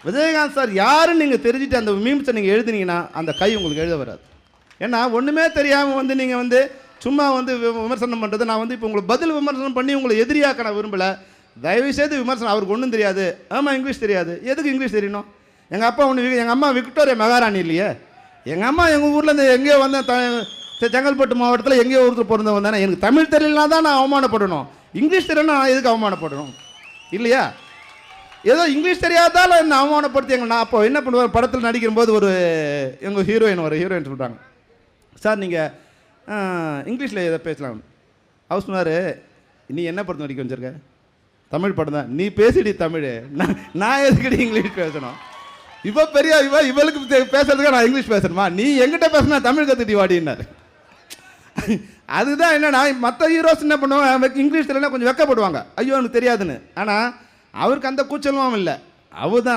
Vijayakanth sir யாருன்னு நீங்கள் தெரிஞ்சுட்டு அந்த மீம்ஸை நீங்கள் எழுதுனீங்கன்னா அந்த கை உங்களுக்கு எழுத வராது. ஏன்னா ஒன்றுமே தெரியாமல் வந்து நீங்கள் வந்து சும்மா வந்து விமர்சனம் பண்ணுறது. நான் வந்து இப்போ உங்களுக்கு பதில் விமர்சனம் பண்ணி உங்களை எதிரியாக்க நான் விரும்பலை. தயவுசெய்து விமர்சனம். அவருக்கு ஒன்றும் தெரியாது. ஆமாம், இங்கிலீஷ் தெரியாது. எதுக்கு இங்கிலீஷ் தெரியணும்? எங்கள் அப்பா எங்கள் அம்மா விக்டோரியா மகாராணி இல்லையே. எங்கள் அம்மா எங்கள் ஊர்லேருந்து எங்கேயோ வந்து செங்கல்பட்டு மாவட்டத்தில் எங்கேயோ ஒருத்தர் பிறந்தவன் தானே. எனக்கு தமிழ் தெரியலனா தான் நான் அவமானப்படணும். இங்கிலீஷ் தெரியலனா நான் எதுக்கு அவமானப்படணும்? இல்லையா? ஏதோ இங்கிலீஷ் தெரியாதால என்ன அவமானப்படுத்தி நான் அப்போ என்ன பண்ணுவேன், படத்தில் நடிக்கும்போது ஒரு எங்கள் ஹீரோயின் சொல்கிறாங்க, சார் நீங்கள் இங்கிலீஷில் எதை பேசலாம். அவர் சொன்னார், நீ என்ன படத்தில் நடிக்க வச்சிருக்க? தமிழ் படம் தான். நீ பேசிடி தமிழ், நான் எதுக்கடி இங்கிலீஷ் பேசணும்? இப்போ பெரிய இவளுக்கு பேசுறதுக்கு நான் இங்கிலீஷ் பேசணுமா? நீ எங்கிட்ட பேசினா தமிழ் கற்றுட்டி வாடினார். அதுதான் என்னன்னா, மற்ற ஹீரோஸ் என்ன பண்ணுவாங்க, இங்கிலீஷ் தெரியலனா கொஞ்சம் வெக்கப்படுவாங்க, ஐயோ எனக்கு தெரியாதுன்னு. ஆனால் அவருக்கு அந்த கூச்சலும் இல்லை. அவர் தான்